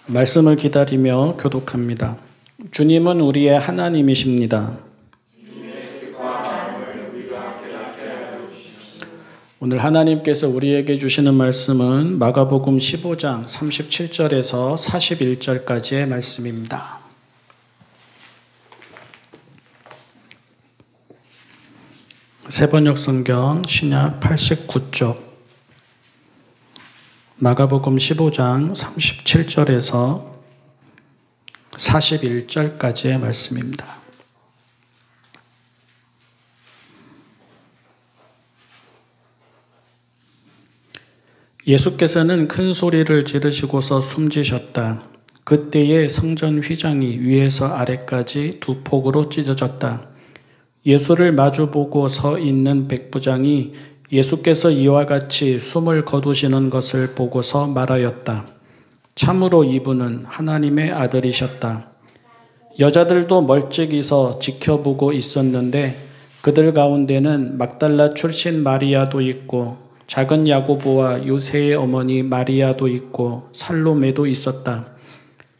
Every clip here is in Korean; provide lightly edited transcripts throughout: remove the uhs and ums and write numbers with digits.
말씀을 기다리며 교독합니다. 주님은 우리의 하나님이십니다. 오늘 하나님께서 우리에게 주시는 말씀은 마가복음 15장 37절에서 41절까지의 말씀입니다. 새번역 성경 신약 89쪽 마가복음 15장 37절에서 41절까지의 말씀입니다. 예수께서는 큰 소리를 지르시고서 숨지셨다. 그때에 성전 휘장이 위에서 아래까지 두 폭으로 찢어졌다. 예수를 마주보고 서 있는 백부장이 예수께서 이와 같이 숨을 거두시는 것을 보고서 말하였다. 참으로 이분은 하나님의 아들이셨다. 여자들도 멀찍이 서 지켜보고 있었는데 그들 가운데는 막달라 출신 마리아도 있고 작은 야고보와 요새의 어머니 마리아도 있고 살로메도 있었다.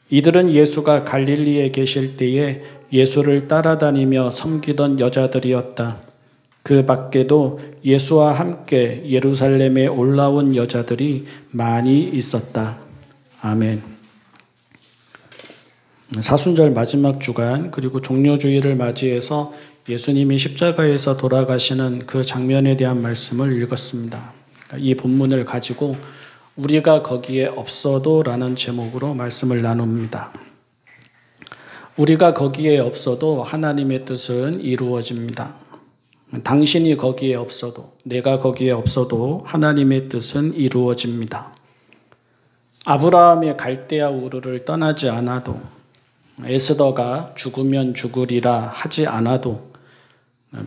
이들은 예수가 갈릴리에 계실 때에 예수를 따라다니며 섬기던 여자들이었다. 그 밖에도 예수와 함께 예루살렘에 올라온 여자들이 많이 있었다. 아멘. 사순절 마지막 주간 그리고 종료주일을 맞이해서 예수님이 십자가에서 돌아가시는 그 장면에 대한 말씀을 읽었습니다. 이 본문을 가지고 우리가 거기에 없어도 라는 제목으로 말씀을 나눕니다. 우리가 거기에 없어도 하나님의 뜻은 이루어집니다. 당신이 거기에 없어도, 내가 거기에 없어도 하나님의 뜻은 이루어집니다. 아브라함의 갈대아 우르를 떠나지 않아도, 에스더가 죽으면 죽으리라 하지 않아도,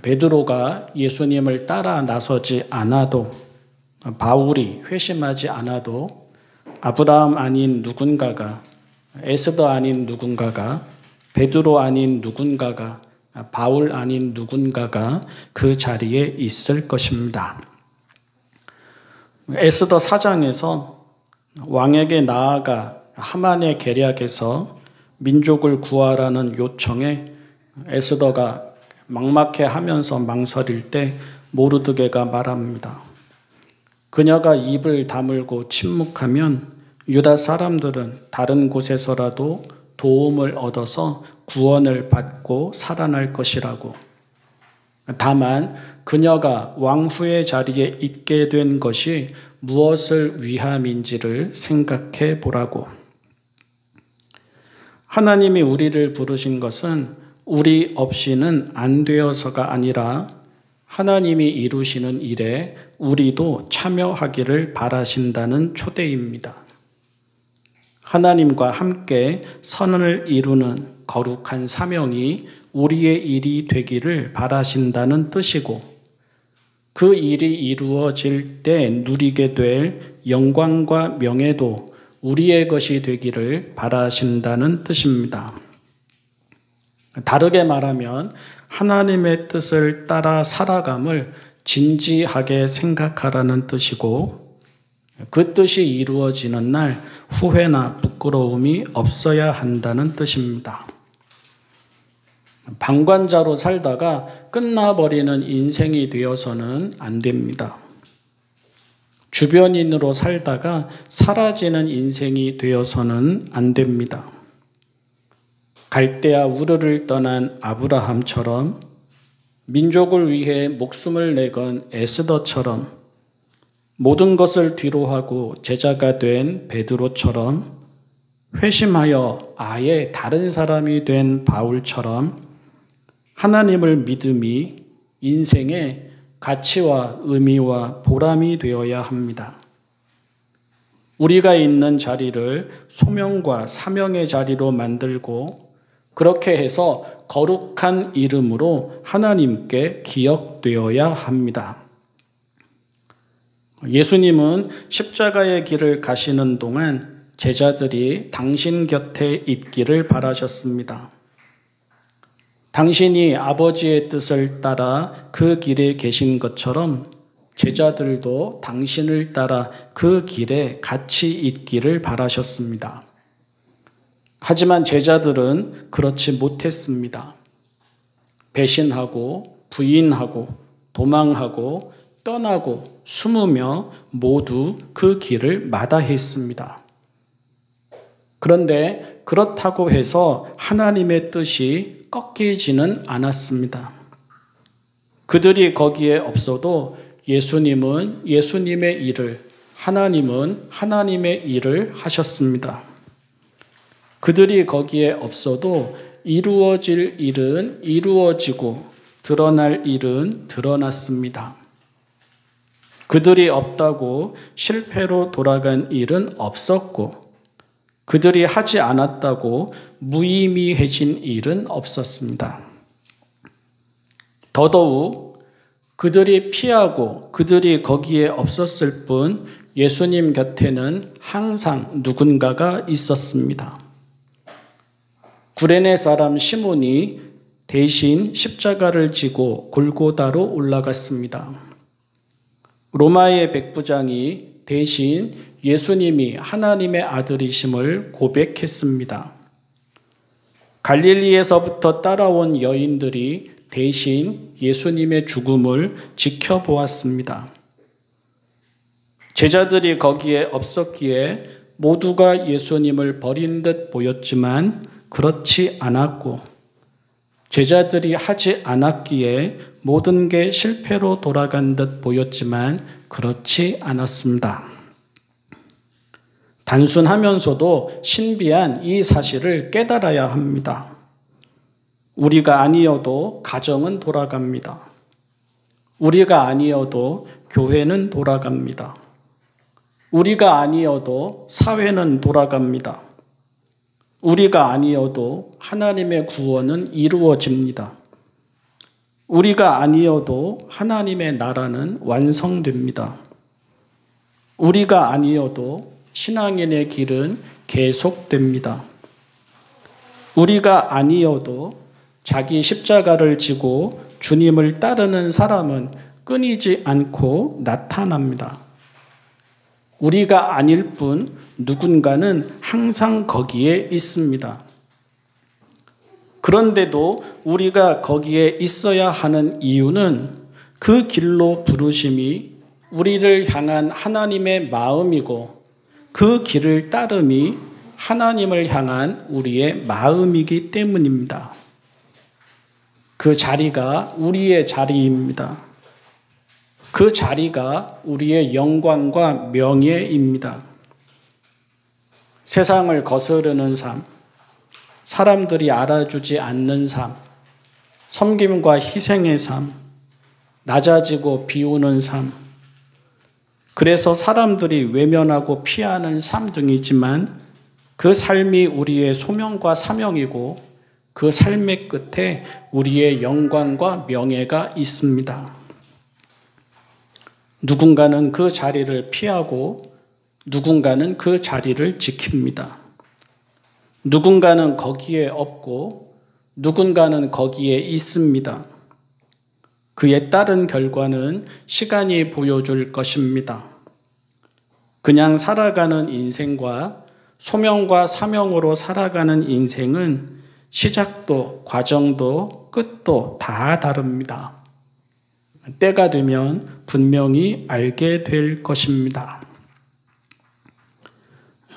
베드로가 예수님을 따라 나서지 않아도, 바울이 회심하지 않아도 아브라함 아닌 누군가가, 에스더 아닌 누군가가, 베드로 아닌 누군가가, 바울 아닌 누군가가 그 자리에 있을 것입니다. 에스더 4장에서 왕에게 나아가 하만의 계략에서 민족을 구하라는 요청에 에스더가 막막해하면서 망설일 때 모르드게가 말합니다. 그녀가 입을 다물고 침묵하면 유다 사람들은 다른 곳에서라도 도움을 얻어서 구원을 받고 살아날 것이라고. 다만 그녀가 왕후의 자리에 있게 된 것이 무엇을 위함인지를 생각해 보라고. 하나님이 우리를 부르신 것은 우리 없이는 안 되어서가 아니라 하나님이 이루시는 일에 우리도 참여하기를 바라신다는 초대입니다. 하나님과 함께 선을 이루는 거룩한 사명이 우리의 일이 되기를 바라신다는 뜻이고 그 일이 이루어질 때 누리게 될 영광과 명예도 우리의 것이 되기를 바라신다는 뜻입니다. 다르게 말하면 하나님의 뜻을 따라 살아감을 진지하게 생각하라는 뜻이고 그 뜻이 이루어지는 날 후회나 부끄러움이 없어야 한다는 뜻입니다. 방관자로 살다가 끝나버리는 인생이 되어서는 안 됩니다. 주변인으로 살다가 사라지는 인생이 되어서는 안 됩니다. 갈대아 우르를 떠난 아브라함처럼 민족을 위해 목숨을 내건 에스더처럼 모든 것을 뒤로하고 제자가 된 베드로처럼 회심하여 아예 다른 사람이 된 바울처럼 하나님을 믿음이 인생의 가치와 의미와 보람이 되어야 합니다. 우리가 있는 자리를 소명과 사명의 자리로 만들고 그렇게 해서 거룩한 이름으로 하나님께 기억되어야 합니다. 예수님은 십자가의 길을 가시는 동안 제자들이 당신 곁에 있기를 바라셨습니다. 당신이 아버지의 뜻을 따라 그 길에 계신 것처럼 제자들도 당신을 따라 그 길에 같이 있기를 바라셨습니다. 하지만 제자들은 그렇지 못했습니다. 배신하고 부인하고 도망하고 떠나고 숨으며 모두 그 길을 마다했습니다. 그런데 그렇다고 해서 하나님의 뜻이 꺾이지는 않았습니다. 그들이 거기에 없어도 예수님은 예수님의 일을, 하나님은 하나님의 일을 하셨습니다. 그들이 거기에 없어도 이루어질 일은 이루어지고 드러날 일은 드러났습니다. 그들이 없다고 실패로 돌아간 일은 없었고 그들이 하지 않았다고 무의미해진 일은 없었습니다. 더더욱 그들이 피하고 그들이 거기에 없었을 뿐 예수님 곁에는 항상 누군가가 있었습니다. 구레네 사람 시몬이 대신 십자가를 지고 골고다로 올라갔습니다. 로마의 백부장이 대신 예수님이 하나님의 아들이심을 고백했습니다. 갈릴리에서부터 따라온 여인들이 대신 예수님의 죽음을 지켜보았습니다. 제자들이 거기에 없었기에 모두가 예수님을 버린 듯 보였지만 그렇지 않았고 제자들이 하지 않았기에 모든 게 실패로 돌아간 듯 보였지만 그렇지 않았습니다. 단순하면서도 신비한 이 사실을 깨달아야 합니다. 우리가 아니어도 가정은 돌아갑니다. 우리가 아니어도 교회는 돌아갑니다. 우리가 아니어도 사회는 돌아갑니다. 우리가 아니어도 하나님의 구원은 이루어집니다. 우리가 아니어도 하나님의 나라는 완성됩니다. 우리가 아니어도 신앙인의 길은 계속됩니다. 우리가 아니어도 자기 십자가를 지고 주님을 따르는 사람은 끊이지 않고 나타납니다. 우리가 아닐 뿐 누군가는 항상 거기에 있습니다. 그런데도 우리가 거기에 있어야 하는 이유는 그 길로 부르심이 우리를 향한 하나님의 마음이고 그 길을 따름이 하나님을 향한 우리의 마음이기 때문입니다. 그 자리가 우리의 자리입니다. 그 자리가 우리의 영광과 명예입니다. 세상을 거스르는 삶, 사람들이 알아주지 않는 삶, 섬김과 희생의 삶, 낮아지고 비우는 삶, 그래서 사람들이 외면하고 피하는 삶 등이지만 그 삶이 우리의 소명과 사명이고 그 삶의 끝에 우리의 영광과 명예가 있습니다. 누군가는 그 자리를 피하고 누군가는 그 자리를 지킵니다. 누군가는 거기에 없고 누군가는 거기에 있습니다. 그에 따른 결과는 시간이 보여줄 것입니다. 그냥 살아가는 인생과 소명과 사명으로 살아가는 인생은 시작도 과정도 끝도 다 다릅니다. 때가 되면 분명히 알게 될 것입니다.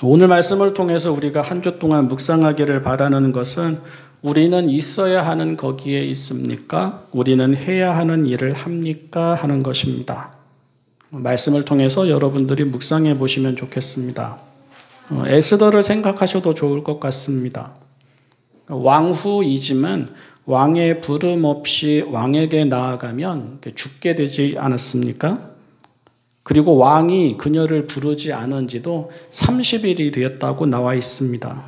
오늘 말씀을 통해서 우리가 한 주 동안 묵상하기를 바라는 것은 우리는 있어야 하는 거기에 있습니까? 우리는 해야 하는 일을 합니까? 하는 것입니다. 말씀을 통해서 여러분들이 묵상해 보시면 좋겠습니다. 에스더를 생각하셔도 좋을 것 같습니다. 왕후이지만 왕의 부름 없이 왕에게 나아가면 죽게 되지 않았습니까? 그리고 왕이 그녀를 부르지 않은 지도 30일이 되었다고 나와 있습니다.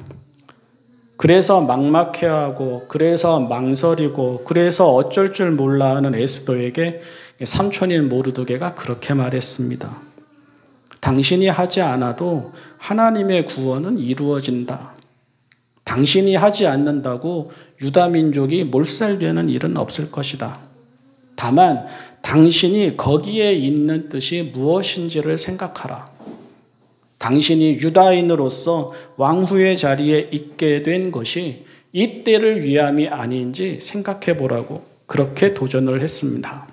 그래서 막막해하고 그래서 망설이고 그래서 어쩔 줄 몰라 하는 에스더에게 삼촌인 모르드게가 그렇게 말했습니다. 당신이 하지 않아도 하나님의 구원은 이루어진다. 당신이 하지 않는다고 유다 민족이 몰살되는 일은 없을 것이다. 다만 당신이 거기에 있는 뜻이 무엇인지를 생각하라. 당신이 유다인으로서 왕후의 자리에 있게 된 것이 이 때를 위함이 아닌지 생각해 보라고 그렇게 도전을 했습니다.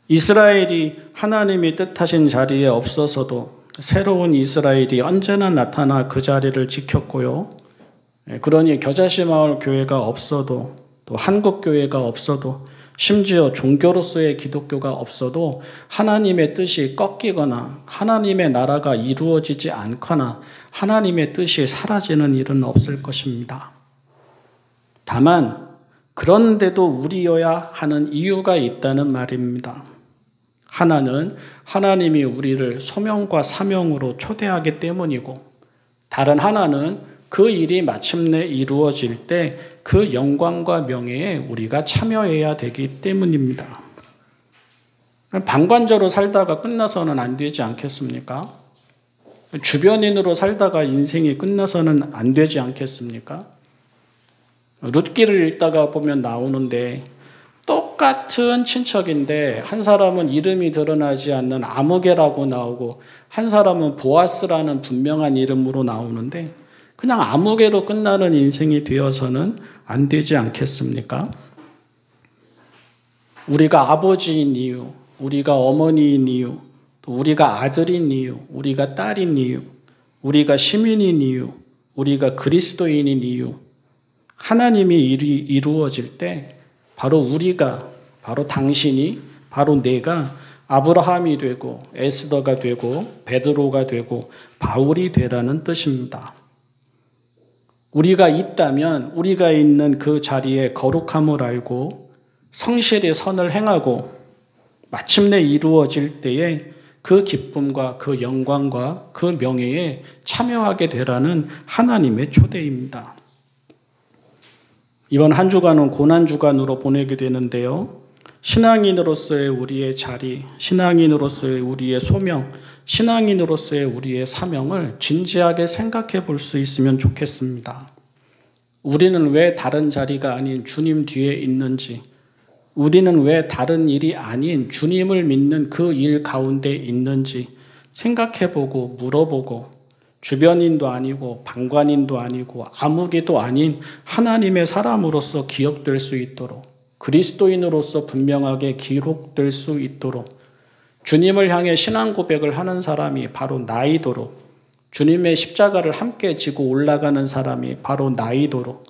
이스라엘이 하나님이 뜻하신 자리에 없어서도 새로운 이스라엘이 언제나 나타나 그 자리를 지켰고요. 그러니 겨자씨마을 교회가 없어도 또 한국교회가 없어도 심지어 종교로서의 기독교가 없어도 하나님의 뜻이 꺾이거나 하나님의 나라가 이루어지지 않거나 하나님의 뜻이 사라지는 일은 없을 것입니다. 다만 그런데도 우리여야 하는 이유가 있다는 말입니다. 하나는 하나님이 우리를 소명과 사명으로 초대하기 때문이고 다른 하나는 그 일이 마침내 이루어질 때 그 영광과 명예에 우리가 참여해야 되기 때문입니다. 방관자로 살다가 끝나서는 안 되지 않겠습니까? 주변인으로 살다가 인생이 끝나서는 안 되지 않겠습니까? 룻기를 읽다가 보면 나오는데 똑같은 친척인데 한 사람은 이름이 드러나지 않는 아무개라고 나오고 한 사람은 보아스라는 분명한 이름으로 나오는데 그냥 아무개로 끝나는 인생이 되어서는 안 되지 않겠습니까? 우리가 아버지인 이유, 우리가 어머니인 이유, 또 우리가 아들인 이유, 우리가 딸인 이유, 우리가 시민인 이유, 우리가 그리스도인인 이유, 하나님이 이루어질 때 바로 우리가, 바로 당신이, 바로 내가 아브라함이 되고 에스더가 되고 베드로가 되고 바울이 되라는 뜻입니다. 우리가 있다면 우리가 있는 그 자리에 거룩함을 알고 성실히 선을 행하고 마침내 이루어질 때에 그 기쁨과 그 영광과 그 명예에 참여하게 되라는 하나님의 초대입니다. 이번 한 주간은 고난주간으로 보내게 되는데요. 신앙인으로서의 우리의 자리, 신앙인으로서의 우리의 소명, 신앙인으로서의 우리의 사명을 진지하게 생각해 볼 수 있으면 좋겠습니다. 우리는 왜 다른 자리가 아닌 주님 뒤에 있는지, 우리는 왜 다른 일이 아닌 주님을 믿는 그 일 가운데 있는지 생각해 보고 물어보고 주변인도 아니고 방관인도 아니고 아무개도 아닌 하나님의 사람으로서 기억될 수 있도록 그리스도인으로서 분명하게 기록될 수 있도록 주님을 향해 신앙 고백을 하는 사람이 바로 나이도록 주님의 십자가를 함께 지고 올라가는 사람이 바로 나이도록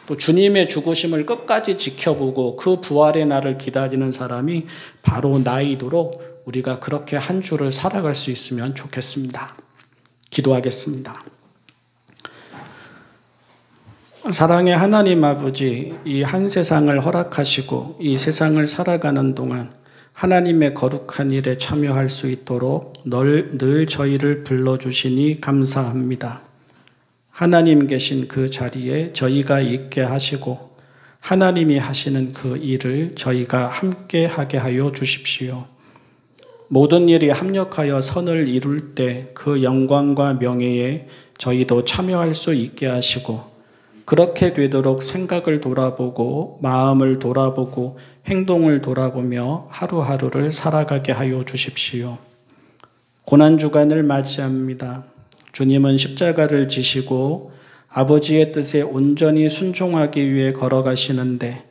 또 주님의 죽으심을 끝까지 지켜보고 그 부활의 날을 기다리는 사람이 바로 나이도록 우리가 그렇게 한 주를 살아갈 수 있으면 좋겠습니다. 기도하겠습니다. 사랑의 하나님 아버지, 이 한 세상을 허락하시고 이 세상을 살아가는 동안 하나님의 거룩한 일에 참여할 수 있도록 늘 저희를 불러주시니 감사합니다. 하나님 계신 그 자리에 저희가 있게 하시고 하나님이 하시는 그 일을 저희가 함께 하게 하여 주십시오. 모든 일이 합력하여 선을 이룰 때 그 영광과 명예에 저희도 참여할 수 있게 하시고 그렇게 되도록 생각을 돌아보고 마음을 돌아보고 행동을 돌아보며 하루하루를 살아가게 하여 주십시오. 고난주간을 맞이합니다. 주님은 십자가를 지시고 아버지의 뜻에 온전히 순종하기 위해 걸어가시는데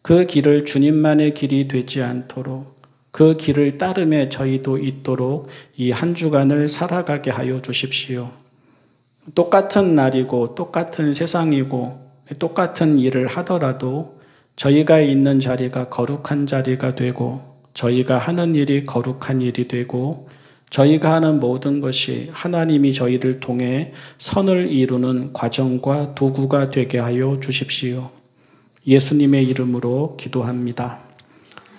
그 길을 주님만의 길이 되지 않도록 그 길을 따름에 저희도 있도록 이 한 주간을 살아가게 하여 주십시오. 똑같은 날이고 똑같은 세상이고 똑같은 일을 하더라도 저희가 있는 자리가 거룩한 자리가 되고 저희가 하는 일이 거룩한 일이 되고 저희가 하는 모든 것이 하나님이 저희를 통해 선을 이루는 과정과 도구가 되게 하여 주십시오. 예수님의 이름으로 기도합니다.